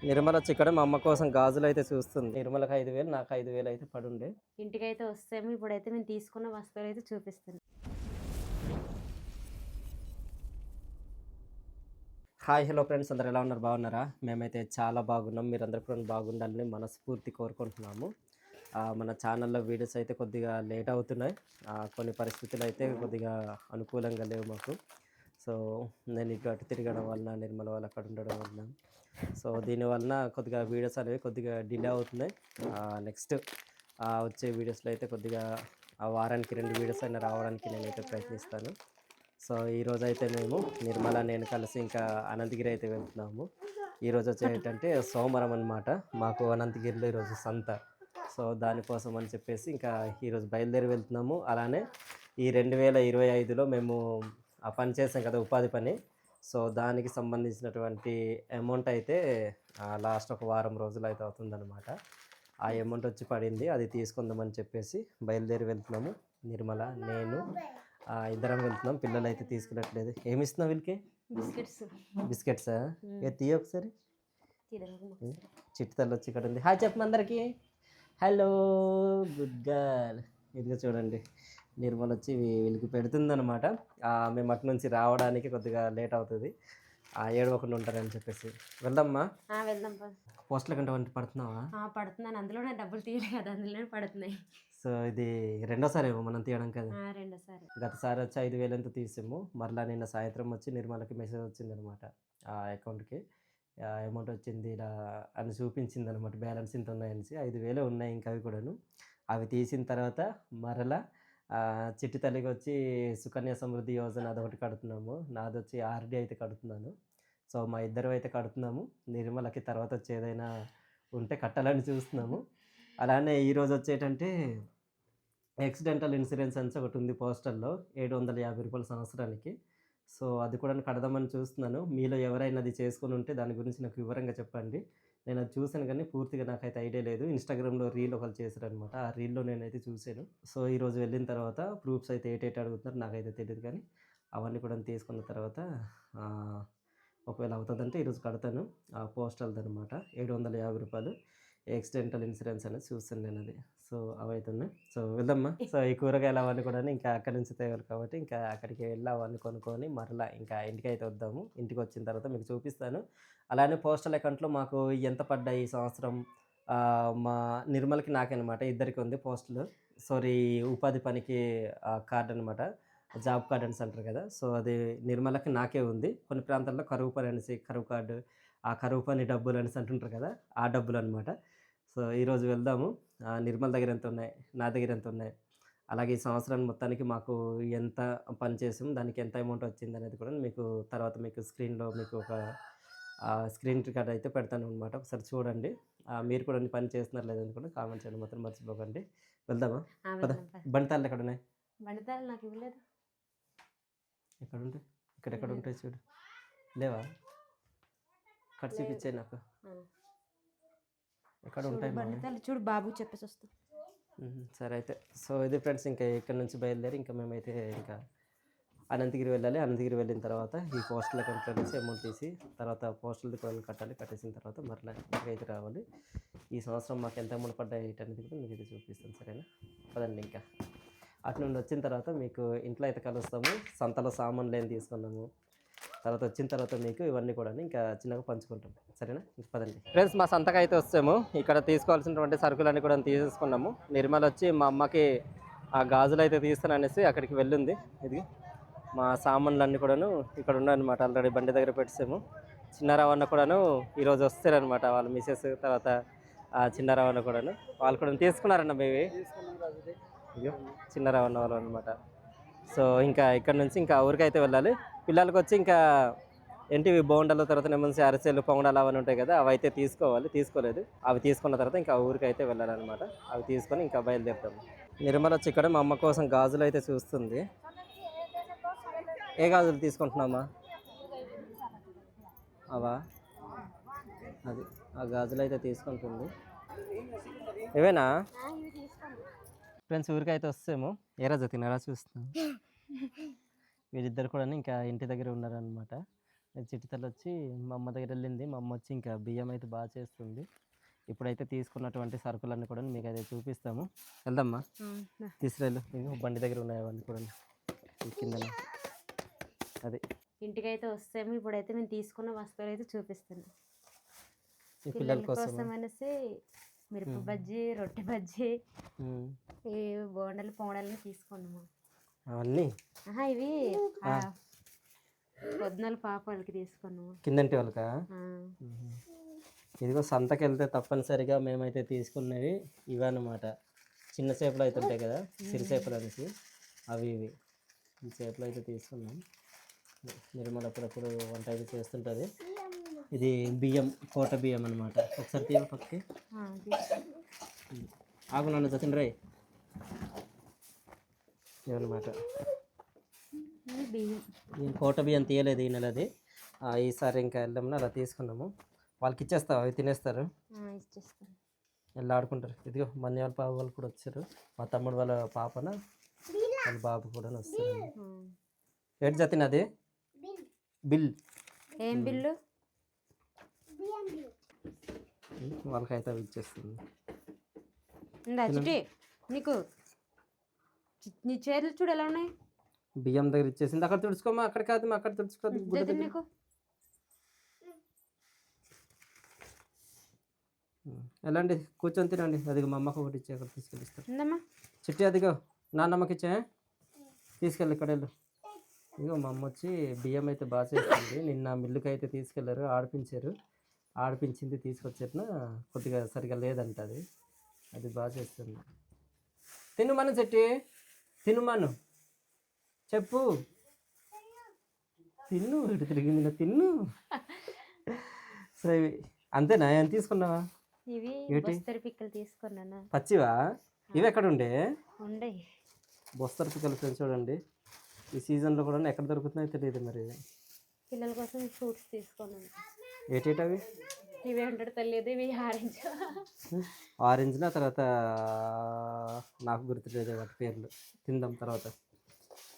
నిర్మల వచ్చి ఇక్కడ మా అమ్మ కోసం గాజులు అయితే చూస్తుంది. నిర్మలకు 5,000, నాకు 5,000 అయితే పడుండే. ఇంటికైతే వస్తేమో ఇప్పుడైతే మేము తీసుకున్న వస్తువులు అయితే చూపిస్తాను. హాయ్ హలో ఫ్రెండ్స్, అందరు ఎలా ఉన్నారు? బాగున్నారా? మేమైతే చాలా బాగున్నాం. మీరందరూ కూడా బాగుండాలని మనస్ఫూర్తి కోరుకుంటున్నాము. మన ఛానల్లో వీడియోస్ అయితే కొద్దిగా లేట్ అవుతున్నాయి. కొన్ని పరిస్థితులు అయితే కొద్దిగా అనుకూలంగా లేవు మాకు. సో నేను ఇటు అటు తిరగడం వలన, నిర్మల వాళ్ళు అక్కడ ఉండడం వలన, సో దీనివలన కొద్దిగా వీడియోస్ అనేవి కొద్దిగా డిలే అవుతున్నాయి. నెక్స్ట్ వచ్చే వీడియోస్లో అయితే కొద్దిగా వారానికి 2 వీడియోస్ అయినా రావడానికి నేనైతే ప్రయత్నిస్తాను. సో ఈరోజు అయితే మేము నిర్మల నేను కలిసి ఇంకా అనంతగిరి అయితే వెళ్తున్నాము. ఈరోజు వచ్చేటంటే సోమవారం అనమాట. మాకు అనంతగిరిలో ఈరోజు సంత. సో దానికోసం అని చెప్పేసి ఇంకా ఈరోజు బయలుదేరి వెళ్తున్నాము. అలానే ఈ 2025లో మేము ఆ పని చేసాం కదా, ఉపాధి పని. సో దానికి సంబంధించినటువంటి అమౌంట్ అయితే లాస్ట్ ఒక వారం రోజులు అయితే అవుతుందన్నమాట. ఆ అమౌంట్ వచ్చి పడింది, అది తీసుకుందామని చెప్పేసి బయలుదేరి వెళ్తున్నాము. నిర్మల, నేను ఇద్దరం వెళ్తున్నాం. పిల్లలు అయితే తీసుకున్నట్లేదు. ఏమి ఇస్తున్నావు వీళ్ళకి? బిస్కెట్సా? తీయ ఒకసారి. చిట్టి తల్లి వచ్చి ఇక్కడ ఉంది. హాయ్ చెప్పు అందరికి. Hello, good girl. ఇదిగా చూడండి, నిర్మల వచ్చి వీళ్ళకి పెడుతుందనమాట. మేము అటు నుంచి రావడానికి కొద్దిగా లేట్ అవుతుంది, ఏడవకుండా ఉంటారని చెప్పేసి. వెళ్దామ్మా. వెళ్దాం. పోస్టుల కంటే వంటి పడుతున్నావా? పడుతున్నాను. అందులోనే డబ్బులు తీయలేదు కదా, అందులోనే పడుతున్నాయి. సో ఇది రెండోసారి ఏమో మనం తీయడం కదా. రెండోసారి. గతసారి వచ్చి 5,000 ఎంత తీసాము. మరలా నిన్న సాయంత్రం వచ్చి నిర్మలకి మెసేజ్ వచ్చింది అనమాట, ఆ అకౌంట్కి అమౌంట్ వచ్చింది ఇలా అని చూపించింది అనమాట. బ్యాలెన్స్ ఇంత ఉన్నాయని. 5,000 ఉన్నాయి ఇంకా, అవి కూడాను. అవి తీసిన తర్వాత మరలా చిట్టి తల్లికి వచ్చి సుకన్య సమృద్ధి యోజన అదొకటి కడుతున్నాము. నాది వచ్చి ఆర్డి అయితే కడుతున్నాను. సో మా ఇద్దరు అయితే కడుతున్నాము. నిర్మలకి తర్వాత వచ్చి ఏదైనా ఉంటే కట్టాలని చూస్తున్నాము. అలానే ఈరోజు వచ్చేటంటే యాక్సిడెంటల్ ఇన్సూరెన్స్ అని ఒకటి ఉంది పోస్టల్లో, 750 రూపాయల సంవత్సరానికి. సో అది కూడా కడదామని చూస్తున్నాను. మీలో ఎవరైనా అది చేసుకుని ఉంటే దాని గురించి నాకు వివరంగా చెప్పండి. నేను అది చూశాను కానీ పూర్తిగా నాకైతే ఐడియా లేదు. ఇన్స్టాగ్రామ్లో రీల్ ఒకరు చేశారనమాట, ఆ రీల్లో నేనైతే చూశాను. సో ఈరోజు వెళ్ళిన తర్వాత ప్రూఫ్స్ అయితే ఏటేటి అడుగుతున్నారు నాకైతే తెలియదు, కానీ అవన్నీ కూడా తీసుకున్న తర్వాత ఒకవేళ అవుతుందంటే ఈరోజు కడతాను. ఆ పోస్టల్ది అనమాట, 750 రూపాయలు యాక్సిడెంటల్ ఇన్సూరెన్స్ అనేది చూస్తాను నేను అది. సో అవి అవుతున్నాయి. సో వెళ్దామ్మా. సో ఈ కూరగాయలు అవన్నీ కూడా ఇంకా అక్కడి నుంచి తేవాలి కాబట్టి ఇంకా అక్కడికి వెళ్ళి అవన్నీ కొనుక్కొని మరలా ఇంకా ఇంటికి అయితే వద్దాము. ఇంటికి వచ్చిన తర్వాత మీకు చూపిస్తాను. అలానే పోస్టల్ అకౌంట్లో మాకు ఎంత పడ్డాయి ఈ సంవత్సరం, మా నిర్మల్కి నాకనమాట, ఇద్దరికి ఉంది పోస్టులు. సారీ, ఉపాధి పనికి కార్డు అనమాట, జాబ్ కార్డ్ అని అంటారు కదా. సో అది నిర్మలకి నాకే ఉంది. కొన్ని ప్రాంతాల్లో కరువు పని అనేసి కరువు కార్డు, ఆ కరువు పని డబ్బులు అనేసి అంటుంటారు కదా, ఆ డబ్బులు అనమాట. సో ఈరోజు వెళ్దాము. నిర్మల దగ్గర ఎంత ఉన్నాయి, నా దగ్గర ఎంత ఉన్నాయి, అలాగే ఈ సంవత్సరాన్ని మొత్తానికి మాకు ఎంత పని చేసాం, దానికి ఎంత అమౌంట్ వచ్చింది అనేది కూడా మీకు తర్వాత మీకు స్క్రీన్లో మీకు ఒక స్క్రీన్ రికార్డ్ అయితే పెడతాను అనమాట. ఒకసారి చూడండి. మీరు కూడా పని చేస్తున్నారు లేదని కూడా కామెంట్ చేయండి, మాత్రం మర్చిపోకండి. వెళ్దామా? బండితాళ్ళు ఎక్కడ ఉన్నాయి? బండితాళ్ళు నాకు ఇవ్వలేదు. ఎక్కడ ఉంటాయి? ఇక్కడెక్కడ ఉంటాయి చూడు. లేవా? కట్ చూపించాయి నాకు. ఎక్కడ ఉంటాయి బండితాళ్ళు చూడు, బాబు చెప్పేసి వస్తా. సరే అయితే. సో ఇది ఫ్రెండ్స్, ఇంకా ఇక్కడ నుంచి బయలుదేరి ఇంకా మేమైతే ఇంకా అనంతగిరి వెళ్ళాలి. అనంతగిరి వెళ్ళిన తర్వాత ఈ పోస్టల్ అకౌంట్లో నుంచి అమౌంట్ తీసి తర్వాత పోస్టల్ దుకాణాలు కట్టాలి. కట్టేసిన తర్వాత మరలా ఇంటికైతే రావాలి. ఈ సంవత్సరం మాకు ఎంత అమౌంట్ పడ్డాయి అనేది కూడా మీకు అయితే చూపిస్తాను. సరేనా? పదండి. ఇంకా అటు నుండి వచ్చిన తర్వాత మీకు ఇంట్లో అయితే కలుస్తాము. సంతలో సామాన్లు ఏం తీసుకున్నాము, తర్వాత వచ్చిన తర్వాత మీకు ఇవన్నీ కూడా ఇంకా చిన్నగా పంచుకుంటాం. సరేనా? పదండి ఫ్రెండ్స్, మా సంతకు అయితే వస్తాము. ఇక్కడ తీసుకోవాల్సినటువంటి సరుకులన్నీ కూడా తీసుకున్నాము. నిర్మల వచ్చి మా అమ్మకి ఆ గాజులు అయితే తీస్తాననేసి అక్కడికి వెళ్ళింది. ఇది మా సామాన్లు అన్నీ కూడాను ఇక్కడ ఉన్నాయన్నమాట. ఆల్రెడీ బండి దగ్గర పెట్టేసాము. చిన్నారావన్న కూడాను ఈరోజు వస్తారనమాట, వాళ్ళ మిసెస్, తర్వాత చిన్నారావన్న కూడాను వాళ్ళు కూడా తీసుకున్నారన్న మేవి. అయ్యో, చిన్నారావన్న వాళ్ళు అనమాట. సో ఇంకా ఇక్కడ నుంచి ఇంకా ఊరికైతే వెళ్ళాలి. పిల్లలకి వచ్చి ఇంకా ఏంటివి బోండాలు, తర్వాత నెమ్మది అరిసెలు, పొంగడాలు అవన్నీ ఉంటాయి కదా, అవి అయితే తీసుకోవాలి. తీసుకోలేదు. అవి తీసుకున్న తర్వాత ఇంకా ఊరికైతే వెళ్ళాలన్నమాట. అవి తీసుకొని ఇంకా బయలుదేరుతాము. నిర్మల వచ్చి ఇక్కడ మా అమ్మ కోసం గాజులు అయితే చూస్తుంది. ఏ గాజులు తీసుకుంటున్నామా? అవా? అది ఆ గాజులు అయితే తీసుకుంటుంది. ఇవేనా ఫ్రెండ్స్? ఊరికైతే వస్తాము. ఏ రోజు తినారా చూస్తాం. వీళ్ళిద్దరు కూడా ఇంకా ఇంటి దగ్గర ఉన్నారనమాట. చిట్టితల్లి వచ్చి మా అమ్మ దగ్గర వెళ్ళింది. మా అమ్మ వచ్చి ఇంకా బియ్యం అయితే బాగా చేస్తుంది. ఇప్పుడైతే తీసుకున్నటువంటి సరుకులన్నీ కూడా మీకైతే చూపిస్తాము. వెళ్దామా? తీసుకెళ్ళు. ఇదిగో బండి దగ్గర ఉన్నాయి అవన్నీ కూడా ఈ కిందన. అది ఇంటికైతే వస్తాము. ఇప్పుడైతే మేము తీసుకున్న వస్తువులు అయితే చూపిస్తున్నాం. ఈ పిల్లల పిల్లల కోసం. కోసం అనేసి మిరప బజ్జీ, రొట్టె బజ్జీ, ఈ బోండాలు పొంగడాలని తీసుకున్నాము. అవన్నీ ఇవి పొద్దునాలు పాప వాళ్ళకి తీసుకున్నాము. కిందంటి వాళ్ళకా? ఇదిగో సంతకి వెళ్తే తప్పనిసరిగా మేమైతే తీసుకున్నవి ఇవన్నమాట. చిన్న చేపలు అయితే ఉంటాయి కదా, సిరి చేపలు అనేసి అవి ఇవి ఈ చేపలు అయితే తీసుకున్నాం. నిర్మల అప్పుడప్పుడు వంట అయితే చేస్తుంటుంది. ఇది బియ్యం, కోట బియ్యం అనమాట. ఒకసారి తీయ పక్కకి ఆగు నన్ను సచిన్ రాయ్ ఇవన్నమాట. నేను కోట బియ్యం తీయలేదు ఈ నెలది. ఈసారి ఇంకా వెళ్ళామని అలా తీసుకున్నాము. వాళ్ళకి ఇచ్చేస్తావు, అవి తినేస్తారు, వెళ్ళి ఆడుకుంటారు. ఇదిగో మన్ని వాళ్ళ పాప వాళ్ళు కూడా వచ్చారు. మా తమ్ముడు వాళ్ళ పాపన వాళ్ళ బాబు కూడా వస్తారు. ఏంటి జతిన్ అది బిల్? ఏం బిల్లు? వాళ్ళకైతే అవి ఇచ్చేస్తుంది. నీకు నీ చేతులు చూడు ఎలా ఉన్నాయి. బియ్యం దగ్గర ఇచ్చేసింది. అక్కడ తుడుచుకోమా, అక్కడ కాదు మా అక్కడ తుడుచుకోదు. నీకు ఎలాంటి కూర్చొని తినండి. అదిగో మా అమ్మకు ఒకటి ఇచ్చే, అక్కడ తీసుకెళ్ళిస్తారు. చిట్టి అదిగో నాన్నమ్మకి ఇచ్చే, తీసుకెళ్ళి ఇక్కడ వెళ్ళు. ఇదిగో మా అమ్మ వచ్చి బియ్యం అయితే బాగా చేస్తుంది. నిన్న మిల్లుకి అయితే తీసుకెళ్ళారు, ఆడిపించారు. ఆడిపించింది తీసుకొచ్చేట్న కొద్దిగా సరిగా లేదంట. అది బాగా చేస్తుంది. తినుమను చెట్టి, తినుమను చెప్పు, తిన్ను, ఇటు తిరిగింది తిన్ను. సో ఇవి అంతేనా? ఏం తీసుకున్నావా? ఇవి బొస్తరి పిక్కలు తీసుకున్నాను. పచ్చివా? ఇవి ఎక్కడ ఉండే? బొస్తరి పిక్కలు చూడండి, ఈ సీజన్లో కూడా ఎక్కడ దొరుకుతున్నాయో తెలియదు. మరి పిల్లల కోసం ఫ్రూట్స్ తీసుకున్నాను. ఏటేటవి? ఇవి అంటాడు తెలియదు. ఇవి ఆరెంజ్. ఆరెంజ్నా? తర్వాత నాకు గుర్తులేదు వాటి పేర్లు, తిందాం తర్వాత.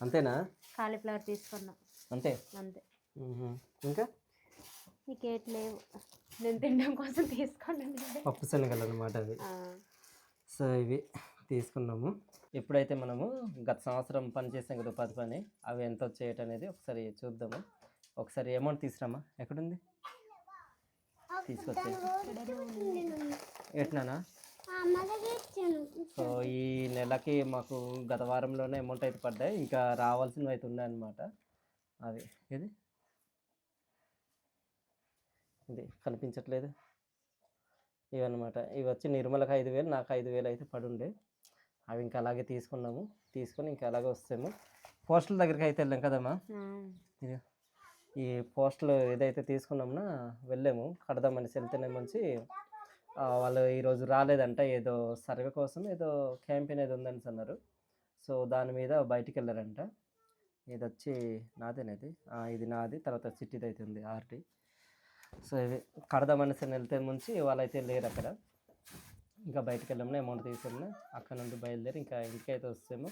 అంతేనా? కాలీఫ్లవర్ తీసుకున్నాం. అంతే అంతే. ఇంకా నీకేట్ లేవు, నేను తినడం కోసం తీసుకున్నాను. పప్పు శనగలు అనమాట అవి. సో ఇవి తీసుకున్నాము. ఎప్పుడైతే మనము గత సంవత్సరం పని చేసాం కదా ఉపాధి పని, అవి ఎంత వచ్చేయట అనేది ఒకసారి చూద్దాము. ఒకసారి అమౌంట్ తీసుకురామా, ఎక్కడుంది? తీసుకొచ్చే ఎట్నానా? సో ఈ నెలకి మాకు గత వారంలోనే అమౌంట్ అయితే పడ్డాయి. ఇంకా రావాల్సినవి అయితే ఉన్నాయన్నమాట. అది ఇది కనిపించట్లేదు. ఇవన్నమాట. ఇవి వచ్చి నిర్మలకు 5,000, నాకు 5,000 అయితే పడుండే. అవి ఇంకా అలాగే తీసుకున్నాము. తీసుకొని ఇంకా అలాగే వస్తాము. పోస్టుల దగ్గరికి అయితే వెళ్ళాం కదమ్మా. ఇది ఈ పోస్టులు ఏదైతే తీసుకున్నామో వెళ్ళాము, కడదామని వెళ్తేనే మంచి వాళ్ళు ఈరోజు రాలేదంట. ఏదో సర్వే కోసం ఏదో క్యాంపెయిన్ ఏదో ఉందని అన్నారు. సో దాని మీద బయటికి వెళ్ళారంట. ఇది వచ్చి నాదేనేది, ఇది నాది. తర్వాత సిటీది అయితే ఉంది ఆర్టీ. సో ఇవి కడదామని వెళ్తే ముంచి వాళ్ళైతే లేరు అక్కడ. ఇంకా బయటకు వెళ్ళాము, అమౌంట్ తీసుకెళ్ళినా అక్కడ నుండి బయలుదేరి ఇంకా ఇంటికైతే వస్తాము.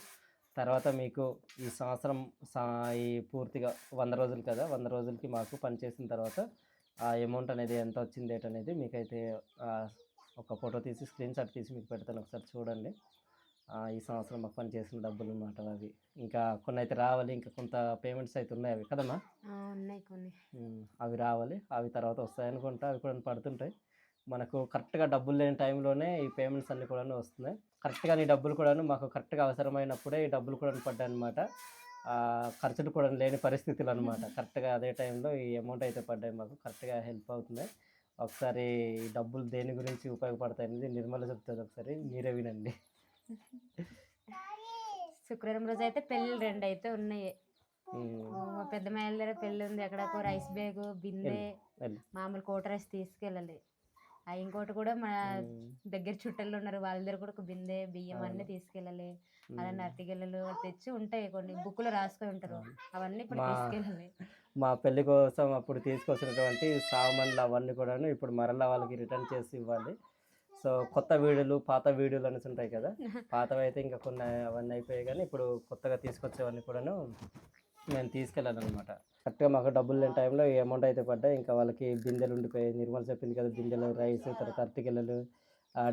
తర్వాత మీకు ఈ సంవత్సరం ఈ పూర్తిగా 100 రోజులు కదా, 100 రోజులకి మాకు పని చేసిన తర్వాత ఆ అమౌంట్ అనేది ఎంత వచ్చింది అనేది మీకైతే ఒక ఫోటో తీసి స్క్రీన్ షాట్ తీసి మీకు పెడతాను, ఒకసారి చూడండి. ఈ సంవత్సరం మాకు పని చేసిన డబ్బులు అన్నమాట అవి. ఇంకా కొన్ని అయితే రావాలి, ఇంకా కొంత పేమెంట్స్ అయితే ఉన్నాయి అవి కదమ్మా. ఉన్నాయి కొన్ని, అవి రావాలి. అవి తర్వాత వస్తాయి అనుకుంటా. అవి కూడా పడుతుంటాయి. మనకు కరెక్ట్గా డబ్బులు లేని టైంలోనే ఈ పేమెంట్స్ అన్నీ కూడా వస్తున్నాయి. కరెక్ట్గా ఈ డబ్బులు కూడా మాకు కరెక్ట్గా అవసరమైనప్పుడే ఈ డబ్బులు కూడా పడ్డాయి అనమాట. ఖర్చులు కూడా లేని పరిస్థితులు అనమాట. కరెక్ట్గా అదే టైంలో ఈ అమౌంట్ అయితే పడ్డాయి మాకు. కరెక్ట్గా హెల్ప్ అవుతున్నాయి. ఒకసారి ఈ డబ్బులు దేని గురించి ఉపయోగపడతాయి అనేది నిర్మల చెప్తుంది, ఒకసారి మీరే వినండి. శుక్రవారం రోజు అయితే పెళ్ళి 2 అయితే ఉన్నాయి. మా పెద్ద మాయల దగ్గర పెళ్ళి ఉంది. అక్కడ ఒక రైస్ బ్యాగ్, బిందె, మామూలు కోట రైస్ తీసుకెళ్ళాలి. ఇంకోటి కూడా మన దగ్గర చుట్టల్లో ఉన్నారు, వాళ్ళ దగ్గర కూడా ఒక బిందె, బియ్యం అన్నీ తీసుకెళ్ళాలి. అలానే అరటిగెల్లలు తెచ్చి ఉంటాయి, కొన్ని బుక్లో రాసుకొని ఉంటారు, అవన్నీ ఇప్పుడు తీసుకెళ్ళాలి. మా పెళ్లి కోసం అప్పుడు తీసుకొచ్చినటువంటి సామాన్లు అవన్నీ కూడా ఇప్పుడు మరలా వాళ్ళకి రిటర్న్ చేసి ఇవ్వాలి. సో కొత్త వీడియోలు, పాత వీడియోలు అనేసి ఉంటాయి కదా, పాతవి అయితే ఇంకా కొన్ని అవన్నీ అయిపోయాయి. కానీ ఇప్పుడు కొత్తగా తీసుకొచ్చేవన్నీ కూడాను మేము తీసుకెళ్ళాలన్నమాట. కరెక్ట్‌గా మాకు డబ్బులు లేని టైంలో ఈ అమౌంట్ అయితే పడ్డాయి. ఇంకా వాళ్ళకి బిందెలు ఉండిపోయాయి. నిర్మల చెప్పింది కదా! బిందెలు, రైస్, తర్వాత అరటిగెలలు,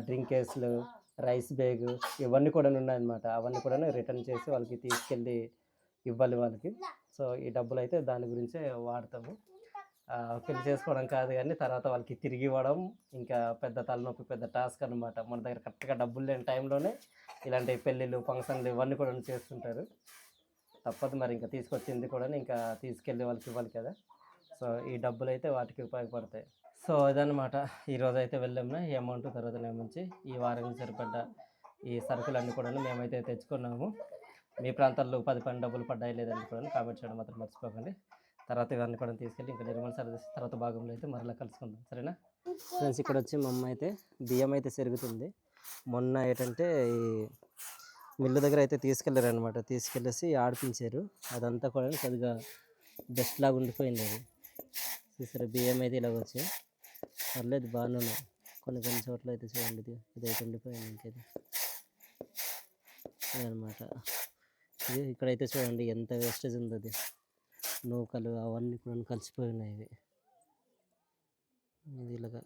డ్రింక్ కేసులు, రైస్ బ్యాగు ఇవన్నీ కూడాను ఉన్నాయన్నమాట. అవన్నీ కూడాను రిటర్న్ చేసి వాళ్ళకి తీసుకెళ్ళి ఇవ్వాలి వాళ్ళకి. సో, ఈ డబ్బులైతే దాని గురించే వాడతాము. పెళ్లి చేసుకోవడం కాదు గానీ, తర్వాత వాళ్ళకి తిరిగి ఇవ్వడం ఇంకా పెద్ద తలనొప్పి, పెద్ద టాస్క్ అనమాట. మన దగ్గర కరెక్ట్‌గా డబ్బులు లేని టైంలోనే ఇలాంటి పెళ్ళిళ్ళు, ఫంక్షన్‌లు ఇవన్నీ కూడాను చేస్తుంటారు. తప్పదు మరి ఇంకా తీసుకొచ్చింది కూడాను ఇంకా తీసుకెళ్ళి వాళ్ళకి ఇవ్వాలి కదా! సో, ఈ డబ్బులైతే వాటికి ఉపయోగపడతాయి. సో, ఇదనమాట. ఈరోజైతే వెళ్ళాము. ఈ అమౌంట్ తర్వాతనేమొచ్చి ఈ వారానికి సరిపడ్డ ఈ సరుకులన్నీ కూడాను మేమైతే తెచ్చుకున్నాము. మీ ప్రాంతాల్లో ఉపాధి పని డబ్బులు పడ్డాయో లేదని కూడాను కామెంట్ చేయడం మాత్రం మర్చిపోకండి. తర్వాత ఇవన్నీ కూడా తీసుకెళ్ళి ఇంకా నిర్మల్ సర్వీస్ తర్వాత భాగంలో అయితే మరలా కలుసుకుందాం. సరేనా? ఫ్రెండ్స్ ఇక్కడొచ్చి మా అమ్మ అయితే బియ్యం అయితే సెరుగుతుంది. మొన్న ఏంటంటే ఈ మిల్లు దగ్గర అయితే తీసుకెళ్లారనమాట. తీసుకెళ్ళేసి ఆడిపించారు. అదంతా కూడా కొద్దిగా డస్ట్ లాగా ఉండిపోయింది అది. చూసారా బియ్యం అయితే ఇలాగ వచ్చాయి. పర్లేదు బాగానే ఉన్నాయి. కొన్ని కొన్ని చోట్ల అయితే చూడండి ఇదైతే ఉండిపోయింది ఇంకేది అనమాట. ఇది ఇక్కడైతే చూడండి ఎంత వేస్టేజ్ ఉంది అది. నూకలు అవన్నీ కూడా కలిసిపోయి ఉన్నాయి ఇవి. ఇది ఇలాగా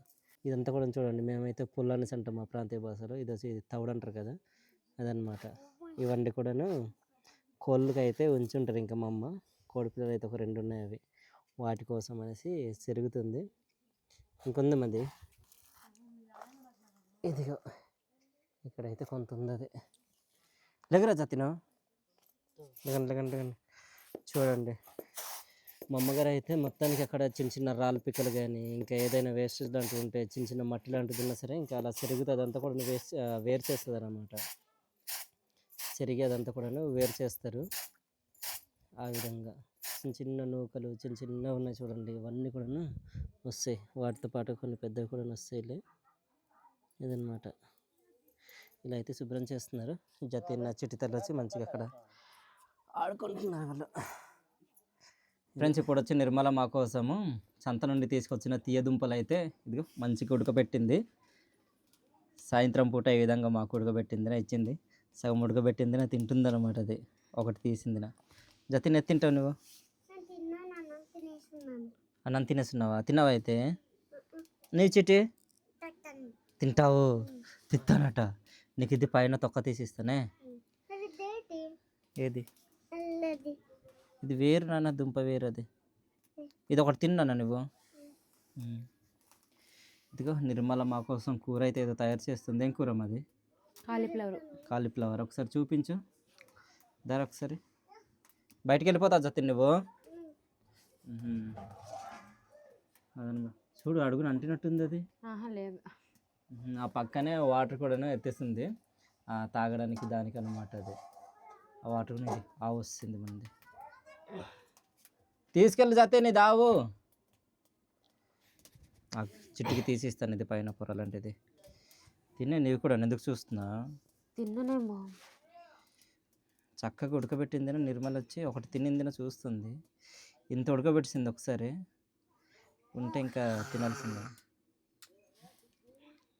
ఇదంతా కూడా చూడండి మేమైతే పుల్లనేసి అంటాం మా ప్రాంతీయ భాషలో. ఇది వచ్చి తవుడు అంటారు కదా అదనమాట. ఇవన్నీ కూడాను కోళ్ళకి అయితే ఉంచుంటారు ఇంకా మా అమ్మ. కోడి పిల్లలు అయితే ఒక 2 ఉన్నాయి అవి. వాటి కోసం అనేసి సెరుగుతుంది. ఇంకొంది మంది ఇదిగో ఇక్కడైతే కొంత ఉంది అది. లేగరా జతిన లేకండి చూడండి. మా అమ్మగారు అయితే మొత్తానికి అక్కడ చిన్న చిన్న రాళ్ళ పిక్కలు కానీ ఇంకా ఏదైనా వేస్టేజ్ లాంటివి ఉంటే చిన్న చిన్న మట్టి లాంటిది ఉన్నా సరే ఇంకా అలా సెరుగుతుంది. అదంతా కూడా వేరు చేస్తుంది అన్నమాట. చెరిగి అదంతా కూడాను వేరు చేస్తారు. ఆ విధంగా చిన్న చిన్న నూకలు చిన్న చిన్నగా ఉన్నాయి చూడండి. ఇవన్నీ కూడాను వస్తాయి. వాటితో పాటు కొన్ని పెద్దవి కూడా వస్తాయిలే. ఇదనమాట. ఇలా అయితే శుభ్రం చేస్తున్నారు. జతిన్న చిట్టితల్లి వచ్చి మంచిగా అక్కడ ఆడుకుంటున్నారు వాళ్ళు. ఫ్రెండ్స్ ఇప్పుడు వచ్చి నిర్మల మా కోసము సంత నుండి తీసుకొచ్చిన తీయ దుంపలు అయితే ఇదిగో మంచిగా ఉడకబెట్టింది. సాయంత్రం పూట ఈ విధంగా మాకు ఉడకబెట్టిందినా ఇచ్చింది. సగం ఉడకబెట్టిందినా తింటుంది అనమాట. అది ఒకటి తీసిందినా. జతిన్ తింటావు నువ్వు? అన్నం తినేస్తున్నావా? తిన్నావా అయితే? నీ చిట్టి తింటావు? తింటానట. నీకు ఇది పైన తొక్క తీసిస్తానే. ఏది? ఇది వేరు నాన్న, దుంప వేరు. అది ఇది ఒకటి తిన్నానా నువ్వు? ఇదిగో నిర్మల మా కోసం కూర అయితే ఏదో తయారు చేస్తుంది. ఏం కూర మాది? కాలీఫ్లవర్. ఒకసారి చూపించు ధర. ఒకసారి బయటికి వెళ్ళిపోతావు జతిన్ నువ్వు. అదనమాట. చూడు అడుగుని అంటినట్టుంది అది. లేదు. ఆ పక్కనే వాటర్ కూడా ఎత్తేస్తుంది తాగడానికి దానికి అన్నమాట. అది ఆ వాటర్ వస్తుంది మనది. తీసుకెళ్ళి జతే నీ దావు. చిట్టుకి తీసిస్తాను ఇది పైన పొర లాంటిది. తినే నీవు కూడా ఎందుకు చూస్తున్నా? తిన్ననేమో. చక్కగా ఉడకబెట్టిందిన నిర్మల వచ్చి ఒకటి తినిందిన చూస్తుంది. ఇంత ఉడకబెట్టింది ఒకసారి ఉంటే ఇంకా తినాల్సిందే.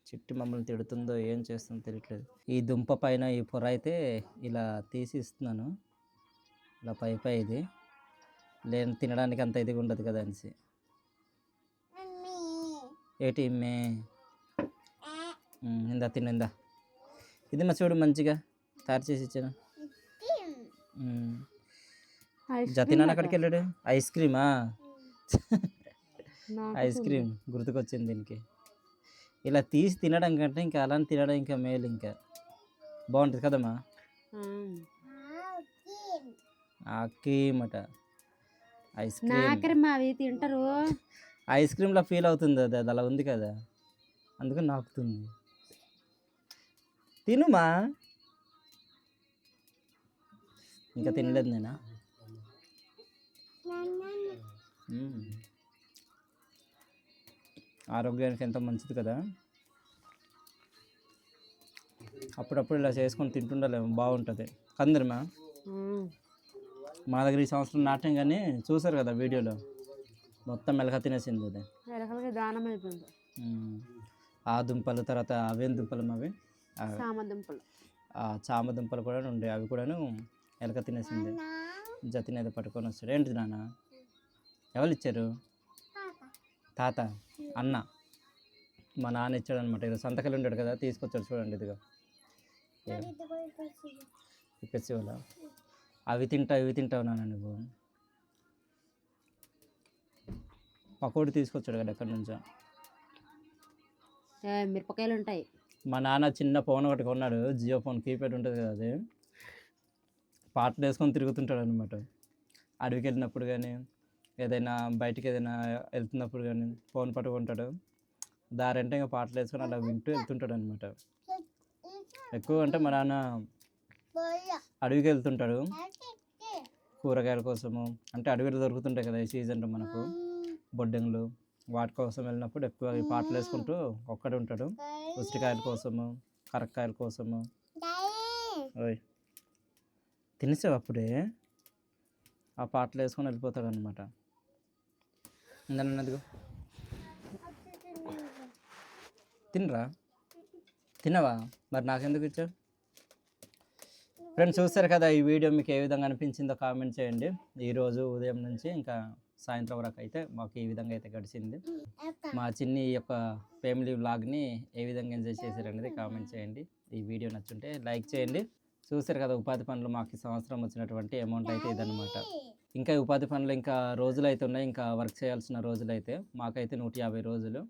చిట్టి మమ్మల్ని తిడుతుందో ఏం చేస్తుందో తెలియట్లేదు. ఈ దుంప పైన ఈ పొర అయితే ఇలా తీసి ఇస్తున్నాను. ఇలా పై ఇది లేని తినడానికి అంత ఇదిగా ఉండదు కదా అనేసి. ఏటి మే ఇందా తినిందా. ఇది మా చూడు మంచిగా తయారు చేసి ఇచ్చాను. జతిన్ అక్కడికి వెళ్ళాడు. ఐస్ క్రీమా? ఐస్ క్రీమ్ గుర్తుకొచ్చింది దీనికి. ఇలా తీసి తినడం కంటే ఇంకా అలా తినడం ఇంకా మేలు. ఇంకా బాగుంటుంది కదమ్మా. క్రీమ్ అట. ఐస్ క్రీమ్ అవి తింటారు. ఐస్ క్రీమ్లో ఫీల్ అవుతుంది అది. అది అలా ఉంది కదా అందుకని నాకుతుంది. తినుమా. ఇంకా తినలేదు నేనా. ఆరోగ్యానికి ఎంతో మంచిది కదా. అప్పుడప్పుడు ఇలా చేసుకొని తింటుండలేము. బాగుంటుంది కందరమా. మా దగ్గర ఈ సంవత్సరం నాట్యం కానీ చూసారు కదా వీడియోలో. మొత్తం మెలక తినేసింది అది. దానం అయిపోయింది. ఆ దుంపలు తర్వాత అవేం దుంపలు అవి చామ దుంపలు. చామ దుంపలు కూడా ఉండే అవి కూడాను ఎలక తినేసింది. జతిని ఏదో పట్టుకొని వస్తాడు. ఏంటిది నాన్న? ఎవరు ఇచ్చారు? తాత, అన్న. మా నాన్న ఇచ్చాడు అనమాట. ఇది సంతకాలు ఉంటాడు కదా, తీసుకొచ్చాడు చూడండి. ఇదిగో ఇప్పేసి వాళ్ళ అవి తింటావు నాన్న నువ్వు. పకోడి తీసుకొచ్చాడు కదా ఎక్కడి నుంచో. మిరపకాయలు ఉంటాయి. మా నాన్న చిన్న ఫోన్ ఒకటి కొన్నాడు, జియో ఫోన్, కీప్యాడ్ ఉంటుంది కదా, అది పాటలు వేసుకొని తిరుగుతుంటాడు అనమాట. అడవికి వెళ్ళినప్పుడు కానీ ఏదైనా బయటికి ఏదైనా వెళ్తున్నప్పుడు కానీ ఫోన్ పట్టుకుంటాడు. దారంటే ఇంకా పాటలు వేసుకొని అలా వింటూ వెళ్తుంటాడు అనమాట. ఎక్కువ అంటే మా నాన్న అడవికి వెళ్తుంటాడు కూరగాయల కోసము. అంటే అడవిలో దొరుకుతుంటాయి కదా ఈ సీజన్లో మనకు, బొడ్డెంగులు, వాటి కోసం వెళ్ళినప్పుడు ఎక్కువ ఈ పాటలు వేసుకుంటూ ఒక్కడే ఉంటాడు. ఉసిరికాయల కోసము, కరక్కాయల కోసము. ఓయ్ తినేసావు అప్పుడే? ఆ పాటలు వేసుకొని వెళ్ళిపోతాడు అనమాట. ఇందన్నదిగో తినరా? తినవా? మరి నాకెందుకు ఇచ్చావు? ఫ్రెండ్స్ చూస్తారు కదా, ఈ వీడియో మీకు ఏ విధంగా అనిపించిందో కామెంట్ చేయండి. ఈరోజు ఉదయం నుంచి ఇంకా సాయంత్రం వరకు అయితే మాకు ఈ విధంగా అయితే గడిచింది. మా చిన్ని యొక్క ఫ్యామిలీ వ్లాగ్ని ఏ విధంగా ఎంజాయ్ చేశారనేది కామెంట్ చేయండి. ఈ వీడియో నచ్చుంటే లైక్ చేయండి. చూస్తారు కదా, ఉపాధి పనులు మాకు ఈ సంవత్సరం వచ్చినటువంటి అమౌంట్ అయితే ఇదన్నమాట. ఇంకా ఈ ఉపాధి పనులు ఇంకా రోజులు అయితే ఉన్నాయి. ఇంకా వర్క్ చేయాల్సిన రోజులు అయితే మాకైతే 150 రోజులు.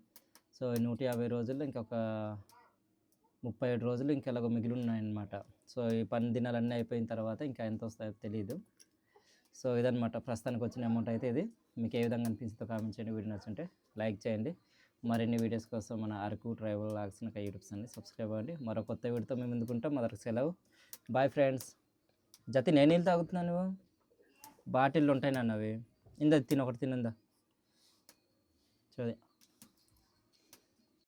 సో ఈ 150 రోజుల్లో ఇంకొక 37 రోజులు ఇంకా ఎలాగో మిగిలి ఉన్నాయన్నమాట. సో ఈ పని దినాలన్నీ అయిపోయిన తర్వాత ఇంకా ఎంత వస్తాయో తెలియదు. సో ఇదన్నమాట ప్రస్తుతానికి వచ్చిన అమౌంట్ అయితే ఇది. మీకు ఏ విధంగా అనిపించిందో కామెంట్ చేయండి. వీడియో నచ్చుంటే లైక్ చేయండి. మరిన్ని వీడియోస్ కోసం మన Araku tribal vlogs YouTube channel subscribe అవ్వండి. మరో కొత్త వీడియోతో మేము ముందుకుంటాం. మదర్కి సెలవు. Bye friends. జతి, నేను నీళ్ళు తాగుతున్నాను, నువ్వు బాటిల్లో ఉంటాయి నాన్న అవి. ఇందా తినొకటి తినందా చూది.